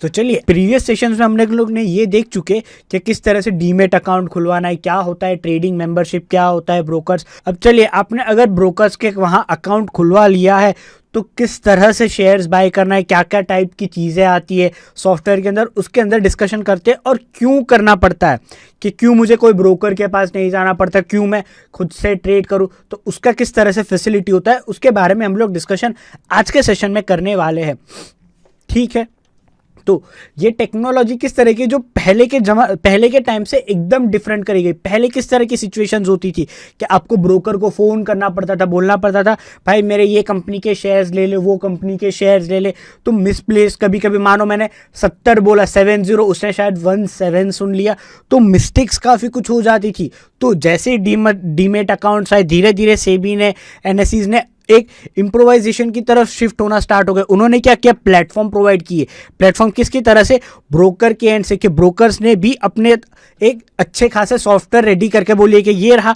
तो चलिए, previous sessions में हमने लोग ने ये देख चुके कि किस तरह से डीमेट अकाउंट खुलवाना है, क्या होता है ट्रेडिंग मेंबरशिप, क्या होता है ब्रोकर्स। अब चलिए, आपने अगर ब्रोकर्स के वहाँ अकाउंट खुलवा लिया है तो किस तरह से शेयर्स बाय करना है, क्या क्या टाइप की चीज़ें आती है सॉफ्टवेयर के अंदर, उसके अंदर डिस्कशन करते हैं। और क्यों करना पड़ता है, कि क्यों मुझे कोई ब्रोकर के पास नहीं जाना पड़ता, क्यों मैं खुद से ट्रेड करूं, तो उसका किस तरह से फैसिलिटी होता है, उसके बारे में हम लोग डिस्कशन आज के सेशन में करने वाले हैं। ठीक है, तो ये टेक्नोलॉजी किस तरह की, जो पहले के टाइम से एकदम डिफरेंट करी गई। पहले किस तरह की सिचुएशंस होती थी कि आपको ब्रोकर को फ़ोन करना पड़ता था, बोलना पड़ता था भाई मेरे ये कंपनी के शेयर्स ले ले, वो कंपनी के शेयर्स ले ले। तो मिसप्लेस, कभी कभी मानो मैंने 70 बोला 70, उसने शायद 17 सुन लिया, तो मिस्टेक्स काफ़ी कुछ हो जाती थी। तो जैसे डीमेट अकाउंट्स आए, धीरे धीरे सेबी ने, एनएसईज ने एक इम्प्रोवाइजेशन की तरफ शिफ्ट होना स्टार्ट हो गए। उन्होंने क्या किया, प्लेटफॉर्म प्रोवाइड किए। प्लेटफॉर्म किसकी तरह से, ब्रोकर के एंड से, कि ब्रोकर्स ने भी अपने एक अच्छे खासे सॉफ्टवेयर रेडी करके बोलिए कि ये रहा,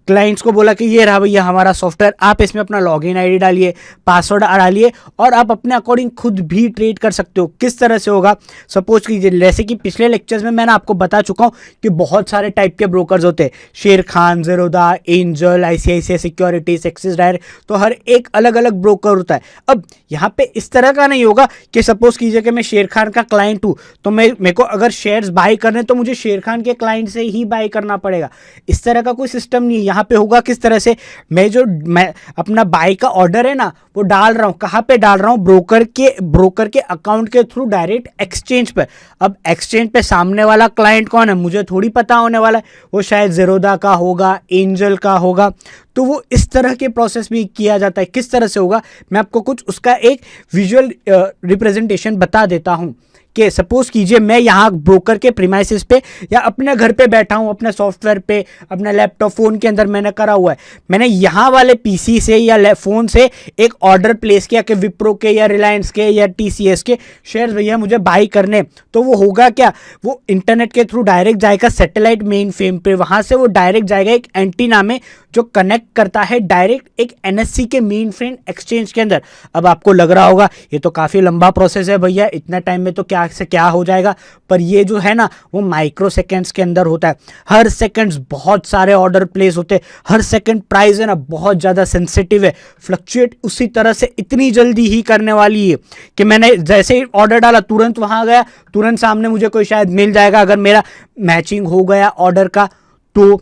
क्लाइंट्स को बोला कि ये रहा भैया हमारा सॉफ्टवेयर, आप इसमें अपना लॉगिन आईडी डालिए, पासवर्ड डालिए और आप अपने अकॉर्डिंग खुद भी ट्रेड कर सकते हो। किस तरह से होगा, सपोज कीजिए, जैसे कि पिछले लेक्चर्स में मैंने आपको बता चुका हूँ कि बहुत सारे टाइप के ब्रोकर्स होते हैं, शेर Khan, Zerodha, angel, ICICI securities, axis direct, तो हर एक अलग अलग ब्रोकर होता है। अब यहाँ पे इस तरह का नहीं होगा कि सपोज कीजिए कि मैं शेर खान का क्लाइंट हूँ, तो मेरे को अगर शेयर्स बाय करने तो मुझे शेर खान के क्लाइंट से ही बाय करना पड़ेगा। इस तरह का कोई सिस्टम नहीं है। यहाँ पे होगा किस तरह से, मैं अपना बाय का ऑर्डर है ना, वो डाल रहा हूँ, कहाँ पे डाल रहा हूँ, ब्रोकर के अकाउंट के थ्रू डायरेक्ट एक्सचेंज पे। अब एक्सचेंज पे सामने वाला क्लाइंट कौन है मुझे थोड़ी पता होने वाला है, वो शायद ज़ेरोधा का होगा, एंजल का होगा। तो वो इस तरह के प्रोसेस भी किया जाता है। किस तरह से होगा, मैं आपको कुछ उसका एक विजुअल रिप्रेजेंटेशन बता देता हूँ। कि सपोज कीजिए मैं यहाँ ब्रोकर के प्रीमाइसेस पे या अपने घर पे बैठा हूँ, अपने सॉफ्टवेयर पे, अपने लैपटॉप फ़ोन के अंदर मैंने करा हुआ है, मैंने यहाँ वाले पीसी से या फ़ोन से एक ऑर्डर प्लेस किया कि विप्रो के या रिलायंस के या टीसीएस के शेयर्स भैया मुझे बाई करने। तो वो होगा क्या, वो इंटरनेट के थ्रू डायरेक्ट जाएगा सैटेलाइट मेन फ्रेम पे, वहाँ से वो डायरेक्ट जाएगा एक एंटीना में जो कनेक्ट करता है डायरेक्ट एक एनएससी के मेन फ्रेम एक्सचेंज के अंदर। अब आपको लग रहा होगा ये तो काफ़ी लंबा प्रोसेस है भैया, इतना टाइम में तो क्या से क्या हो जाएगा, पर ये जो है ना वो माइक्रो सेकेंड्स के अंदर होता है। हर सेकंड्स बहुत सारे ऑर्डर प्लेस होते हैं, हर सेकंड प्राइस है ना बहुत ज़्यादा सेंसिटिव है, फ्लक्चुएट उसी तरह से इतनी जल्दी ही करने वाली है कि मैंने जैसे ही ऑर्डर डाला तुरंत वहाँ गया, तुरंत सामने मुझे कोई शायद मिल जाएगा अगर मेरा मैचिंग हो गया ऑर्डर का। तो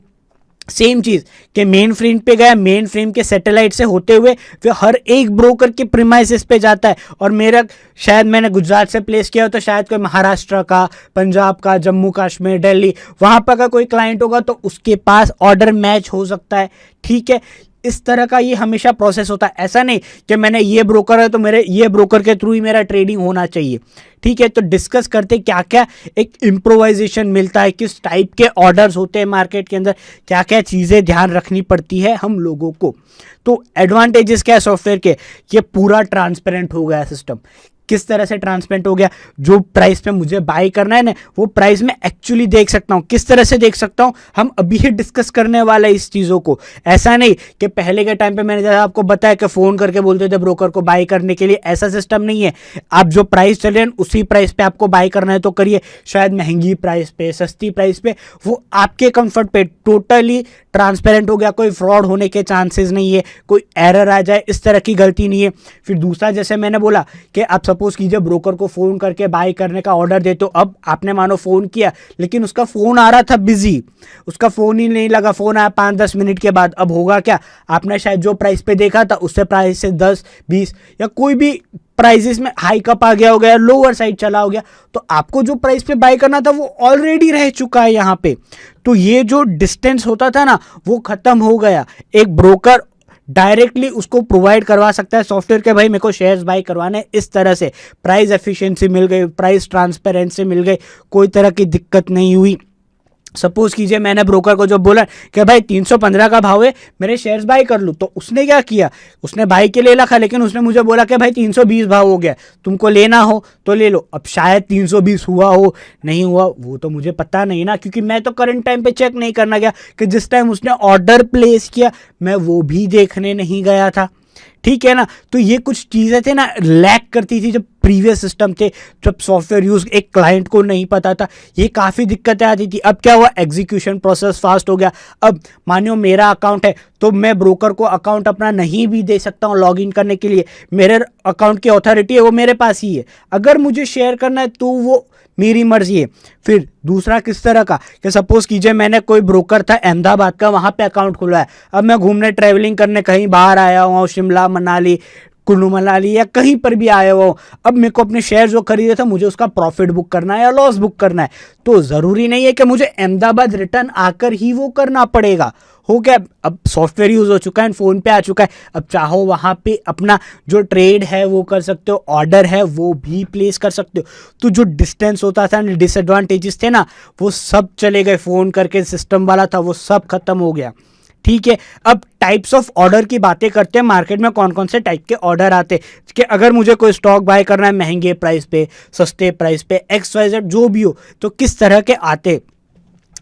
सेम चीज़ कि मेन फ्रेम पे गया, मेन फ्रेम के सैटेलाइट से होते हुए फिर हर एक ब्रोकर के प्रीमाइसेस पे जाता है। और मेरा शायद मैंने गुजरात से प्लेस किया हो तो शायद कोई महाराष्ट्र का, पंजाब का, जम्मू कश्मीर, दिल्ली, वहाँ पर का कोई क्लाइंट होगा तो उसके पास ऑर्डर मैच हो सकता है। ठीक है, इस तरह का ये हमेशा प्रोसेस होता है। ऐसा नहीं कि मैंने ये ब्रोकर है तो मेरे ये ब्रोकर के थ्रू ही मेरा ट्रेडिंग होना चाहिए। ठीक है, तो डिस्कस करते क्या क्या एक इम्प्रोवाइजेशन मिलता है, किस टाइप के ऑर्डर्स होते हैं मार्केट के अंदर, क्या क्या चीज़ें ध्यान रखनी पड़ती है हम लोगों को। तो एडवांटेजेस क्या है सॉफ्टवेयर के, ये पूरा ट्रांसपेरेंट हो गया सिस्टम। किस तरह से ट्रांसपेरेंट हो गया, जो प्राइस पे मुझे बाय करना है ना वो प्राइस में एक्चुअली देख सकता हूँ। किस तरह से देख सकता हूँ, हम अभी ही डिस्कस करने वाले हैं इस चीज़ों को। ऐसा नहीं कि पहले के टाइम पे मैंने जैसा आपको बताया कि फ़ोन करके बोलते थे ब्रोकर को बाय करने के लिए, ऐसा सिस्टम नहीं है। आप जो प्राइस चल रहे हैं उसी प्राइस पे आपको बाय करना है तो करिए, शायद महंगी प्राइस पे, सस्ती प्राइस पे, वो आपके कंफर्ट पे। टोटली ट्रांसपेरेंट हो गया, कोई फ्रॉड होने के चांसेस नहीं है, कोई एरर आ जाए इस तरह की गलती नहीं है। फिर दूसरा, जैसे मैंने बोला कि आप सपोज कीजिए ब्रोकर को फ़ोन करके बाय करने का ऑर्डर देते हो। अब आपने मानो फ़ोन किया लेकिन उसका फ़ोन आ रहा था बिजी, उसका फ़ोन ही नहीं लगा, फ़ोन आया 5-10 मिनट के बाद। अब होगा क्या, आपने शायद जो प्राइस पे देखा था उससे प्राइस से 10-20 या कोई भी प्राइसेस में हाई कप आ गया हो गया, लोअर साइड चला हो गया, तो आपको जो प्राइस पे बाय करना था वो ऑलरेडी रह चुका है यहाँ पे। तो ये जो डिस्टेंस होता था ना वो ख़त्म हो गया। एक ब्रोकर डायरेक्टली उसको प्रोवाइड करवा सकता है सॉफ्टवेयर के, भाई मेरे को शेयर्स बाय करवाने, इस तरह से प्राइस एफिशिएंसी मिल गई, प्राइस ट्रांसपेरेंसी मिल गई, कोई तरह की दिक्कत नहीं हुई। सपोज कीजिए मैंने ब्रोकर को जो बोला कि भाई 315 का भाव है, मेरे शेयर्स बाय कर लूँ, तो उसने क्या किया, उसने बाय के लिए रखा लेकिन उसने मुझे बोला कि भाई 320 भाव हो गया, तुमको लेना हो तो ले लो। अब शायद 320 हुआ हो, नहीं हुआ, वो तो मुझे पता नहीं ना, क्योंकि मैं तो करंट टाइम पे चेक नहीं करना गया कि जिस टाइम उसने ऑर्डर प्लेस किया मैं वो भी देखने नहीं गया था। ठीक है ना, तो ये कुछ चीज़ें थे ना लैक करती थी जब प्रीवियस सिस्टम थे, जब सॉफ्टवेयर यूज एक क्लाइंट को नहीं पता था, ये काफ़ी दिक्कतें आती थी। अब क्या हुआ, एग्जीक्यूशन प्रोसेस फास्ट हो गया। अब मानियो मेरा अकाउंट है तो मैं ब्रोकर को अकाउंट अपना नहीं भी दे सकता हूँ लॉगिन करने के लिए, मेरे अकाउंट की अथॉरिटी है वो मेरे पास ही है, अगर मुझे शेयर करना है तो वो मेरी मर्जी है। फिर दूसरा किस तरह का, कि सपोज कीजिए मैंने कोई ब्रोकर था अहमदाबाद का, वहाँ पे अकाउंट खुला है, अब मैं घूमने ट्रैवलिंग करने कहीं बाहर आया हूँ, शिमला मनाली कुल्लू मनाली या कहीं पर भी आया हुआ हूँ, अब मेरे को अपने शेयर जो खरीदे थे मुझे उसका प्रॉफिट बुक करना है या लॉस बुक करना है, तो ज़रूरी नहीं है कि मुझे अहमदाबाद रिटर्न आकर ही वो करना पड़ेगा। हो गया, अब सॉफ्टवेयर यूज़ हो चुका है, फ़ोन पे आ चुका है, अब चाहो वहाँ पे अपना जो ट्रेड है वो कर सकते हो, ऑर्डर है वो भी प्लेस कर सकते हो। तो जो डिस्टेंस होता था, डिसएडवांटेजेस थे ना, वो सब चले गए, फ़ोन करके सिस्टम वाला था वो सब खत्म हो गया। ठीक है, अब टाइप्स ऑफ ऑर्डर की बातें करते हैं, मार्केट में कौन कौन से टाइप के ऑर्डर आते हैं, कि अगर मुझे कोई स्टॉक बाय करना है महंगे प्राइस पे, सस्ते प्राइस पे, XYZ जो भी हो, तो किस तरह के आते।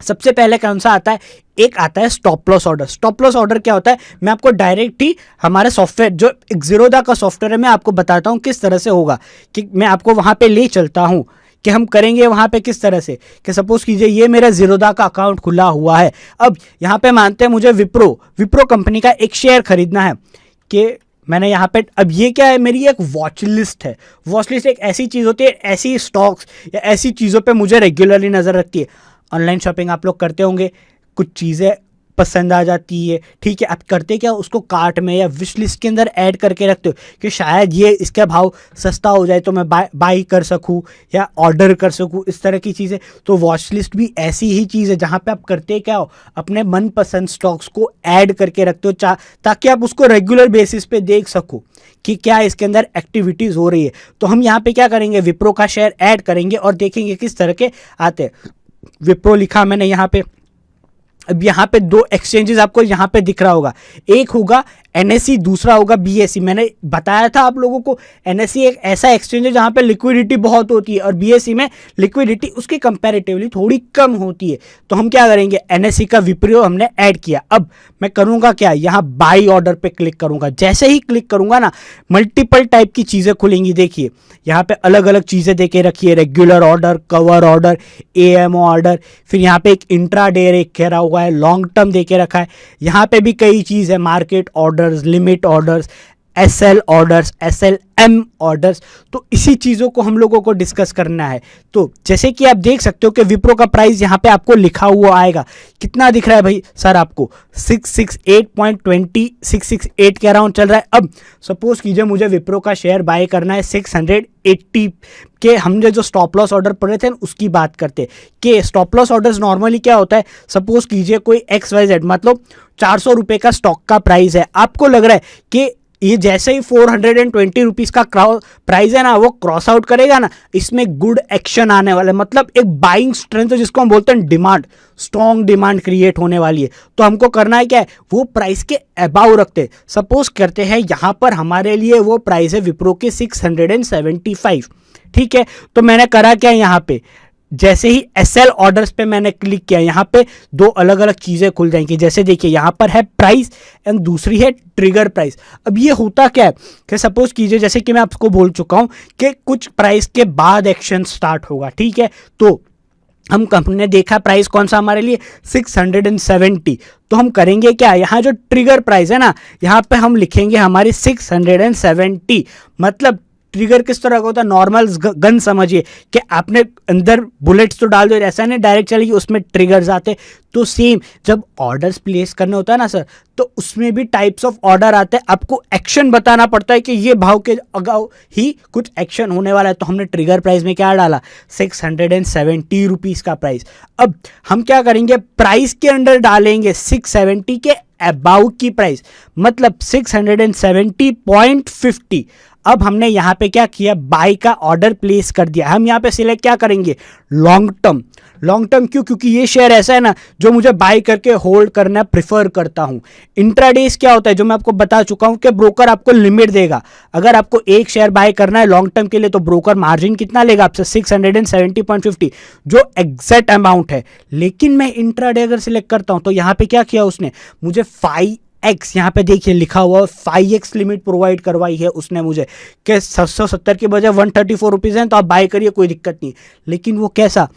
सबसे पहले कौन सा आता है, एक आता है stop loss order. Stop loss order क्या होता है, मैं आपको डायरेक्ट ही हमारे सॉफ्टवेयर जो एक ज़ीरोधा का सॉफ्टवेयर है मैं आपको बताता हूँ किस तरह से होगा, कि मैं आपको वहाँ पे ले चलता हूँ कि हम करेंगे वहाँ पे किस तरह से, कि सपोज कीजिए ये मेरा ज़ीरोधा का अकाउंट खुला हुआ है, अब यहाँ पे मानते हैं मुझे विप्रो कंपनी का एक शेयर खरीदना है, कि मैंने यहाँ पे, अब ये क्या है, मेरी एक वॉच लिस्ट है। वॉच लिस्ट एक ऐसी चीज़ होती है, ऐसी स्टॉक्स या ऐसी चीज़ों पे मुझे रेगुलरली नज़र रखती है। ऑनलाइन शॉपिंग आप लोग करते होंगे, कुछ चीज़ें पसंद आ जाती है, ठीक है, आप करते क्या, उसको कार्ट में या विश लिस्ट के अंदर ऐड करके रखते हो कि शायद ये इसका भाव सस्ता हो जाए तो मैं बाई कर सकूँ या ऑर्डर कर सकूँ, इस तरह की चीज़ें। तो वॉच लिस्ट भी ऐसी ही चीज़ है जहाँ पे आप करते क्या हो, अपने मनपसंद स्टॉक्स को ऐड करके रखते हो, ताकि आप उसको रेगुलर बेसिस पे देख सको कि क्या इसके अंदर एक्टिविटीज़ हो रही है। तो हम यहाँ पे क्या करेंगे, विप्रो का शेयर ऐड करेंगे और देखेंगे किस तरह के आते हैं। विप्रो लिखा मैंने यहाँ पे, अब यहाँ पे दो एक्सचेंजेस आपको यहाँ पे दिख रहा होगा, एक होगा NSE, दूसरा होगा BSE। मैंने बताया था आप लोगों को, NSE एक ऐसा एक्सचेंज है जहाँ पे लिक्विडिटी बहुत होती है और BSE में लिक्विडिटी उसके कंपैरेटिवली थोड़ी कम होती है। तो हम क्या करेंगे, NSE का विप्रो हमने ऐड किया। अब मैं करूँगा क्या, यहाँ बाई ऑर्डर पे क्लिक करूँगा। जैसे ही क्लिक करूँगा ना, मल्टीपल टाइप की चीज़ें खुलेंगी। देखिए यहाँ पे अलग अलग चीज़ें देके रखी है, regular order, cover order, AMO order, फिर यहाँ पे एक इंट्राडे देके रखा हुआ है, लॉन्ग टर्म देके रखा है। यहाँ पे भी कई चीज़ है, market orders, limit orders, SL orders, SLM orders. तो इसी चीज़ों को हम लोगों को डिस्कस करना है। तो जैसे कि आप देख सकते हो कि विप्रो का प्राइस यहाँ पे आपको लिखा हुआ आएगा, कितना दिख रहा है भाई सर आपको, 668 के अराउंड चल रहा है। अब सपोज कीजिए मुझे विप्रो का शेयर बाय करना है 680 के, हमने जो स्टॉप लॉस ऑर्डर पढ़े थे उसकी बात करते कि स्टॉप लॉस ऑर्डर्स नॉर्मली क्या होता है, सपोज कीजिए कोई XYZ मतलब 400 रुपये का स्टॉक का प्राइस है, आपको लग रहा है कि ये जैसे ही 420 रुपीज़ का प्राइस है ना, वो क्रॉस आउट करेगा ना, इसमें गुड एक्शन आने वाला है, मतलब एक बाइंग स्ट्रेंथ जिसको हम बोलते हैं डिमांड, स्ट्रॉन्ग डिमांड क्रिएट होने वाली है। तो हमको करना है क्या है, वो प्राइस के अबाव रखते। सपोज करते हैं यहाँ पर हमारे लिए वो प्राइस है विप्रो के 675, ठीक है। तो मैंने करा क्या, यहाँ पे जैसे ही SL ऑर्डर्स पे मैंने क्लिक किया, यहाँ पे दो अलग अलग चीज़ें खुल जाएंगी। जैसे देखिए यहाँ पर है प्राइस एंड दूसरी है ट्रिगर प्राइस। अब ये होता क्या है कि सपोज कीजिए, जैसे कि मैं आपको बोल चुका हूँ कि कुछ प्राइस के बाद एक्शन स्टार्ट होगा, ठीक है। तो हम कंपनी ने देखा प्राइस कौन सा हमारे लिए 670, तो हम करेंगे क्या, यहाँ जो ट्रिगर प्राइस है ना, यहाँ पे हम लिखेंगे हमारी 670। मतलब ट्रिगर किस तरह का होता है, नॉर्मल गन समझिए कि आपने अंदर बुलेट्स तो डाल दो, ऐसा नहीं डायरेक्ट चलेगी, उसमें ट्रिगर्स आते। तो सेम जब ऑर्डर्स प्लेस करने होता है ना सर, तो उसमें भी टाइप्स ऑफ ऑर्डर आते हैं, आपको एक्शन बताना पड़ता है कि ये भाव के अगाउ ही कुछ एक्शन होने वाला है। तो हमने ट्रिगर प्राइस में क्या डाला, 670 रुपीज़ का प्राइस। अब हम क्या करेंगे, प्राइस के अंडर डालेंगे 670 के अबाउ की प्राइस, मतलब 670.50। अब हमने यहाँ पे क्या किया, बाय का ऑर्डर प्लेस कर दिया। हम यहाँ पे सिलेक्ट क्या करेंगे, लॉन्ग टर्म। लॉन्ग टर्म क्यों, क्योंकि ये शेयर ऐसा है ना जो मुझे बाय करके होल्ड करना प्रिफर करता हूँ। इंट्राडेज क्या होता है, जो मैं आपको बता चुका हूँ कि ब्रोकर आपको लिमिट देगा। अगर आपको एक शेयर बाय करना है लॉन्ग टर्म के लिए, तो ब्रोकर मार्जिन कितना लेगा आपसे, 670.50, जो एग्जैक्ट अमाउंट है। लेकिन मैं इंट्राडे अगर सिलेक्ट करता हूँ तो यहाँ पे क्या किया उसने, मुझे एक्स, यहाँ पे देखिए लिखा हुआ 5x लिमिट प्रोवाइड करवाई है उसने मुझे कि 770 के बजाय 134 रुपीज़ हैं तो आप बाय करिए, कोई दिक्कत नहीं। लेकिन वो कैसा,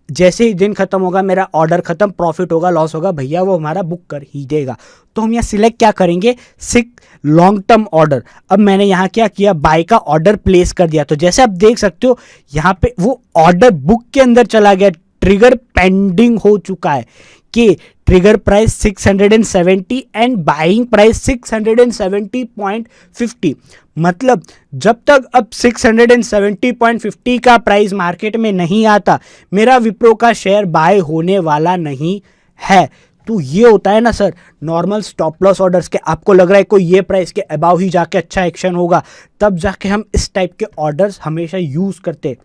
जैसे ही दिन खत्म होगा मेरा ऑर्डर खत्म, प्रॉफिट होगा लॉस होगा, भैया वो हमारा बुक कर ही देगा। तो हम यहाँ सिलेक्ट क्या करेंगे, सिक लॉन्ग टर्म ऑर्डर। अब मैंने यहाँ क्या किया, बाय का ऑर्डर प्लेस कर दिया। तो जैसे आप देख सकते हो यहाँ पे वो ऑर्डर बुक के अंदर चला गया, ट्रिगर पेंडिंग हो चुका है कि trigger price 670 and buying price 670.50। मतलब जब तक अब 670.50 का प्राइस मार्केट में नहीं आता, मेरा विप्रो का शेयर बाय होने वाला नहीं है। तो ये होता है ना sir normal stop loss orders के। आपको लग रहा है कोई ये प्राइस के अबाव ही जाके अच्छा एक्शन होगा, तब जाके हम इस टाइप के ऑर्डर्स हमेशा यूज करते हैं।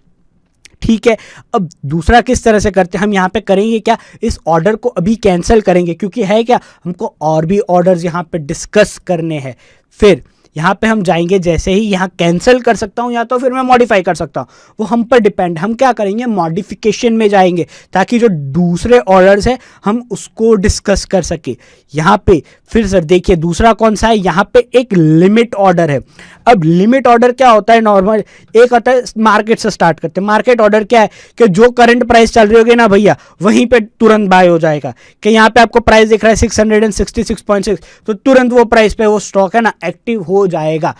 ठीक है, अब दूसरा किस तरह से करते हैं, हम यहाँ पे करेंगे क्या, इस ऑर्डर को अभी कैंसिल करेंगे, क्योंकि है क्या, हमको और भी ऑर्डर्स यहाँ पे डिस्कस करने हैं। फिर यहाँ पे हम जाएंगे, जैसे ही यहाँ कैंसिल कर सकता हूँ या तो फिर मैं मॉडिफाई कर सकता हूँ, वो हम पर डिपेंड। हम क्या करेंगे, मॉडिफिकेशन में जाएंगे ताकि जो दूसरे ऑर्डर्स है हम उसको डिस्कस कर सके। यहाँ पे फिर सर देखिए दूसरा कौन सा है, यहाँ पे एक लिमिट ऑर्डर है। अब लिमिट ऑर्डर क्या होता है, नॉर्मल एक होता है, मार्केट से स्टार्ट करते हैं। मार्केट ऑर्डर क्या है कि जो करंट प्राइस चल रही होगी ना भैया, वहीं पे तुरंत बाय हो जाएगा। कि यहाँ पे आपको प्राइस दिख रहा है 666.6, तो तुरंत वो प्राइस पे वो स्टॉक है ना एक्टिव हो जाएगा।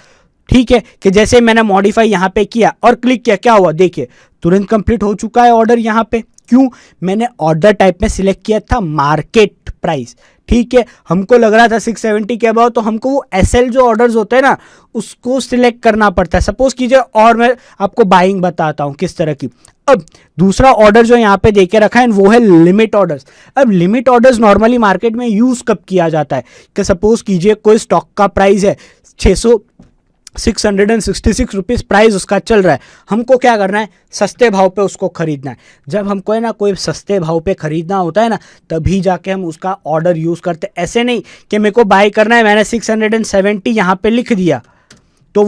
ठीक है, कि जैसे मैंने मॉडिफाई यहाँ पे किया और क्लिक किया, क्या हुआ देखिए तुरंत कंप्लीट हो चुका है ऑर्डर। यहाँ पे क्यों, मैंने ऑर्डर टाइप में सिलेक्ट किया था मार्केट प्राइस। ठीक है, हमको लग रहा था 670 के अबाउ, तो हमको वो एसएल जो ऑर्डर्स होते हैं ना उसको सिलेक्ट करना पड़ता है। सपोज कीजिए, और मैं आपको बाइंग बताता हूं किस तरह की। अब दूसरा ऑर्डर जो यहाँ पे देके रखा है वो है लिमिट ऑर्डर्स। अब लिमिट ऑर्डर्स नॉर्मली मार्केट में यूज कब किया जाता है, कि सपोज कीजिए कोई स्टॉक का प्राइस है 666 रुपीज़ प्राइस उसका चल रहा है, हमको क्या करना है, सस्ते भाव पे उसको खरीदना है। जब हमको है ना कोई सस्ते भाव पे खरीदना होता है ना, तभी जाके हम उसका ऑर्डर यूज़ करते। ऐसे नहीं कि मेरे को बाय करना है, मैंने 670 यहाँ पे लिख दिया तो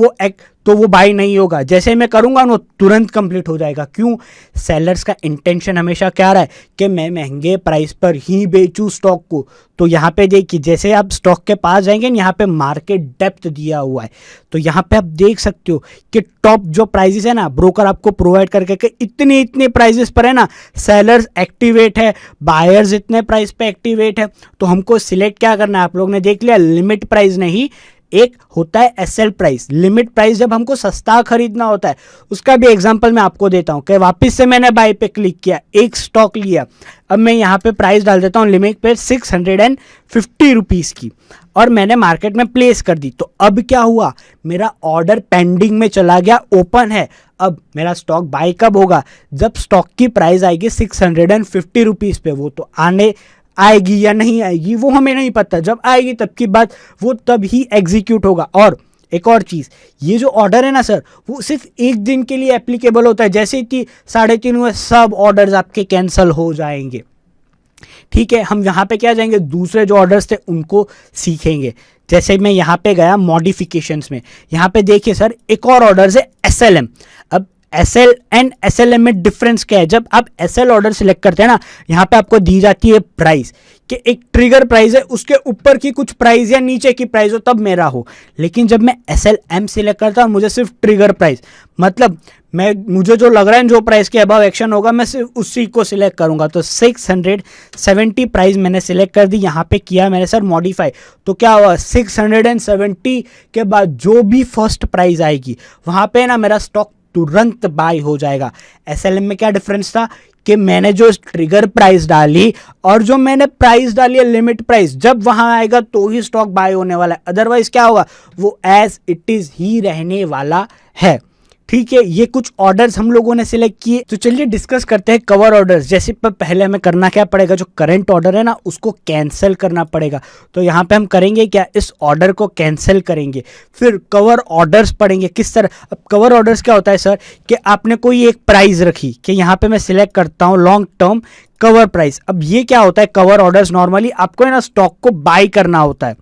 वो बाय नहीं होगा। जैसे मैं करूंगा वो तुरंत कंप्लीट हो जाएगा। क्यों, सेलर्स का इंटेंशन हमेशा क्या रहा है कि मैं महंगे प्राइस पर ही बेचूं स्टॉक को। तो यहाँ पे देखिए, जैसे आप स्टॉक के पास जाएंगे, यहाँ पे मार्केट डेप्थ दिया हुआ है, तो यहाँ पे आप देख सकते हो कि टॉप जो प्राइजेस है ना ब्रोकर आपको प्रोवाइड करके कि इतने प्राइजेस पर है ना सेलर्स एक्टिवेट है, बायर्स इतने प्राइस पे एक्टिवेट है। तो हमको सिलेक्ट क्या करना है, आप लोग ने देख लिया, लिमिट प्राइस नहीं, एक होता है एसएल प्राइस। लिमिट प्राइस जब हमको सस्ता खरीदना होता है, उसका भी एग्जांपल मैं आपको देता हूं कि वापस से मैंने बाय पे क्लिक किया, एक स्टॉक लिया। अब मैं यहाँ पे प्राइस डाल देता हूँ लिमिट पे 650 रुपीज़ की, और मैंने मार्केट में प्लेस कर दी। तो अब क्या हुआ, मेरा ऑर्डर पेंडिंग में चला गया, ओपन है। अब मेरा स्टॉक बाय कब होगा, जब स्टॉक की प्राइस आएगी 650 रुपीज़ पे। वो तो आएगी या नहीं आएगी वो हमें नहीं पता, जब आएगी तब की बात, वो तब ही एग्जीक्यूट होगा। और एक और चीज़, ये जो ऑर्डर है ना सर, वो सिर्फ एक दिन के लिए एप्लीकेबल होता है। जैसे ही 3:30 हुए, सब ऑर्डर्स आपके कैंसिल हो जाएंगे। ठीक है, हम यहाँ पे क्या जाएंगे, दूसरे जो ऑर्डर्स थे उनको सीखेंगे। जैसे मैं यहाँ पे गया मॉडिफिकेशंस में, यहाँ पे देखिए सर एक और ऑर्डर है एसएलएम। अब एसएल एंड एसएलएम में डिफरेंस क्या है, जब आप एसएल ऑर्डर सिलेक्ट करते हैं ना, यहाँ पे आपको दी जाती है प्राइस कि एक ट्रिगर प्राइस है, उसके ऊपर की कुछ प्राइस या नीचे की प्राइस हो तब मेरा हो। लेकिन जब मैं एसएलएम सिलेक्ट करता हूँ, मुझे सिर्फ ट्रिगर प्राइस, मतलब मुझे जो लग रहा है जो प्राइस के अबव एक्शन होगा मैं सिर्फ उसी को सिलेक्ट करूंगा। तो 670 प्राइस मैंने सिलेक्ट कर दी, यहाँ पे किया मैंने सर मॉडिफाई। तो क्या हुआ, 670 के बाद जो भी फर्स्ट प्राइस आएगी वहाँ पे ना मेरा स्टॉक तुरंत बाय हो जाएगा। एसएलएम में क्या डिफरेंस था कि मैंने जो ट्रिगर प्राइस डाली और जो मैंने प्राइस डाली है लिमिट प्राइस, जब वहां आएगा तो ही स्टॉक बाय होने वाला है, अदरवाइज क्या होगा, वो एज इट इज ही रहने वाला है। ठीक है, ये कुछ ऑर्डर्स हम लोगों ने सिलेक्ट किए। तो चलिए डिस्कस करते हैं कवर ऑर्डर्स। जैसे पहले हमें करना क्या पड़ेगा, जो करंट ऑर्डर है ना उसको कैंसिल करना पड़ेगा। तो यहाँ पे हम करेंगे क्या, इस ऑर्डर को कैंसिल करेंगे। फिर कवर ऑर्डर्स पढ़ेंगे किस तरह। अब कवर ऑर्डर्स क्या होता है सर, कि आपने कोई एक प्राइस रखी कि यहाँ पे मैं सिलेक्ट करता हूँ लॉन्ग टर्म कवर प्राइस। अब ये क्या होता है, कवर ऑर्डर्स नॉर्मली आपको है ना स्टॉक को बाय करना होता है।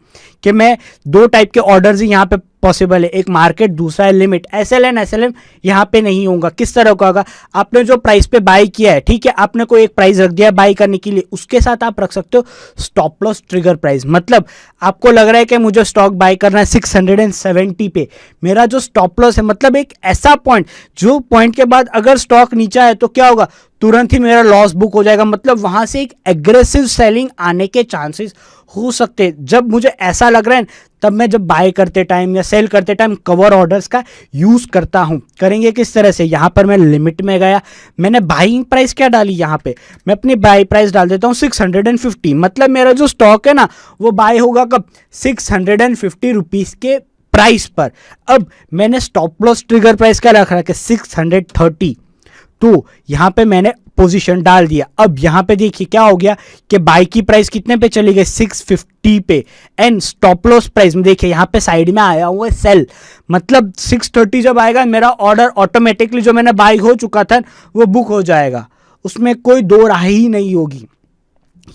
कि मैं दो टाइप के ऑर्डर्स ही यहाँ पे पॉसिबल है, एक मार्केट, दूसरा है लिमिट। एसएल एंड एसएलएम यहाँ पे नहीं होगा। किस तरह का होगा, आपने जो प्राइस पे बाई किया है, ठीक है, आपने कोई एक प्राइस रख दिया बाई करने के लिए, उसके साथ आप रख सकते हो स्टॉप लॉस ट्रिगर प्राइस। मतलब आपको लग रहा है कि मुझे स्टॉक बाई करना है 670 पे, मेरा जो स्टॉप लॉस है, मतलब एक ऐसा पॉइंट जो पॉइंट के बाद अगर स्टॉक नीचा है तो क्या होगा, तुरंत ही मेरा लॉस बुक हो जाएगा। मतलब वहां से एक एग्रेसिव सेलिंग आने के चांसेस हो सकते हैं। जब मुझे ऐसा लग रहा है तब मैं जब बाय करते टाइम या सेल करते टाइम कवर ऑर्डर्स का यूज करता हूं। करेंगे किस तरह से, यहां पर मैं लिमिट में गया, मैंने बाइंग प्राइस क्या डाली, यहां पे मैं अपनी बाई प्राइस डाल देता हूं 650। मतलब मेरा जो स्टॉक है ना वो बाय होगा कब, 650 रुपीज के प्राइस पर। अब मैंने स्टॉप लॉस ट्रिगर प्राइस क्या रख रखा है, 630। तो यहां पे मैंने पोजीशन डाल दिया। अब यहां पे देखिए क्या हो गया कि बाई की प्राइस कितने पे चली गई, 650 पे, एंड स्टॉप लॉस प्राइस में देखिए यहां पे साइड में आया हुआ है सेल। मतलब 630 जब आएगा मेरा ऑर्डर ऑटोमेटिकली जो मैंने बाई हो चुका था वो बुक हो जाएगा, उसमें कोई दो राह ही नहीं होगी।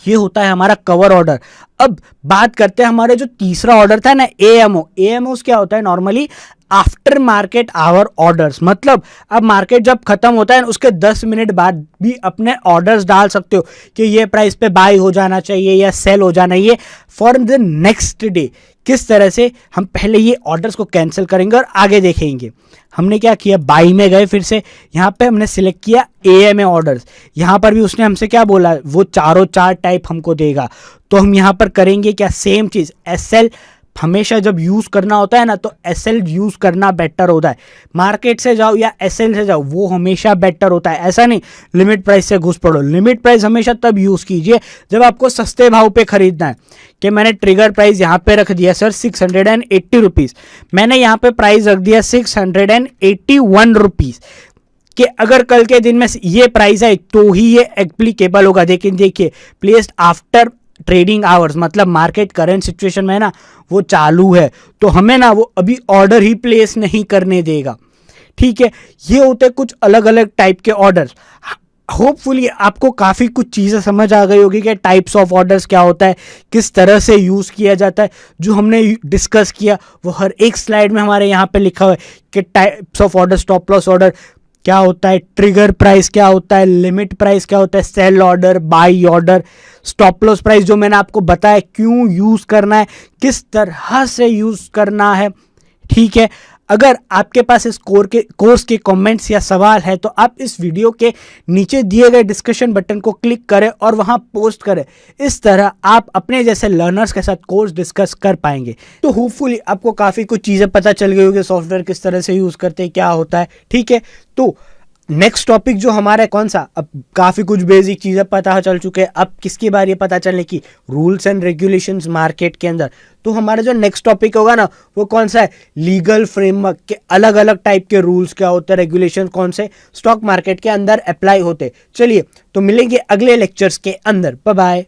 ये होता है हमारा कवर ऑर्डर। अब बात करते हैं हमारे जो तीसरा ऑर्डर था ना, एएमओ। एएमओ क्या होता है, normally after market hour orders. मतलब अब मार्केट जब खत्म होता है उसके 10 मिनट बाद भी अपने ऑर्डर्स डाल सकते हो कि ये प्राइस पे बाय हो जाना चाहिए या सेल हो जाना चाहिए फॉर द नेक्स्ट डे। किस तरह से, हम पहले ये ऑर्डर्स को कैंसिल करेंगे और आगे देखेंगे। हमने क्या किया, बाई में गए, फिर से यहाँ पे हमने सिलेक्ट किया एएमए ऑर्डर्स। यहाँ पर भी उसने हमसे क्या बोला, वो चारों चार टाइप हमको देगा। तो हम यहाँ पर करेंगे क्या, सेम चीज़, एसएल हमेशा जब यूज़ करना होता है ना तो एसएल यूज़ करना बेटर होता है। मार्केट से जाओ या एसएल से जाओ वो हमेशा बेटर होता है। ऐसा नहीं लिमिट प्राइस से घुस पड़ो। लिमिट प्राइस हमेशा तब यूज़ कीजिए जब आपको सस्ते भाव पे खरीदना है। कि मैंने ट्रिगर प्राइस यहाँ पे रख दिया सर 680 रुपीज़, मैंने यहाँ पे प्राइस रख दिया 681 रुपीज़ कि अगर कल के दिन में ये प्राइस है तो ही ये एप्लीकेबल होगा। लेकिन देखिए प्लेस्ड आफ्टर ट्रेडिंग आवर्स, मतलब मार्केट करंट सिचुएशन में ना वो चालू है तो हमें ना वो अभी ऑर्डर ही प्लेस नहीं करने देगा। ठीक है, ये होते कुछ अलग अलग टाइप के ऑर्डर्स। होपफुली आपको काफ़ी कुछ चीज़ें समझ आ गई होगी कि टाइप्स ऑफ ऑर्डर्स क्या होता है, किस तरह से यूज़ किया जाता है। जो हमने डिस्कस किया वो हर एक स्लाइड में हमारे यहाँ पे लिखा हुआ है कि types of order, stop loss order क्या होता है, ट्रिगर प्राइस क्या होता है, लिमिट प्राइस क्या होता है, sell order, buy order, stop loss price जो मैंने आपको बताया क्यों यूज़ करना है, किस तरह से यूज़ करना है। ठीक है, अगर आपके पास इस कोर्स के कमेंट्स या सवाल है तो आप इस वीडियो के नीचे दिए गए डिस्कशन बटन को क्लिक करें और वहां पोस्ट करें। इस तरह आप अपने जैसे लर्नर्स के साथ कोर्स डिस्कस कर पाएंगे। तो होपफुली आपको काफ़ी कुछ चीज़ें पता चल गई होगी, सॉफ्टवेयर किस तरह से यूज़ करते हैं, क्या होता है। ठीक है, तो नेक्स्ट टॉपिक जो हमारा है कौन सा, अब काफ़ी कुछ बेसिक चीज़ें पता चल चुके हैं, अब किसकी बारी है पता चलने की, रूल्स एंड रेगुलेशंस मार्केट के अंदर। तो हमारा जो नेक्स्ट टॉपिक होगा ना वो कौन सा है, लीगल फ्रेमवर्क के अलग अलग टाइप के रूल्स क्या होते हैं, रेगुलेशन कौन से स्टॉक मार्केट के अंदर अप्लाई होते। चलिए तो मिलेंगे अगले लेक्चर्स के अंदर। Bye bye.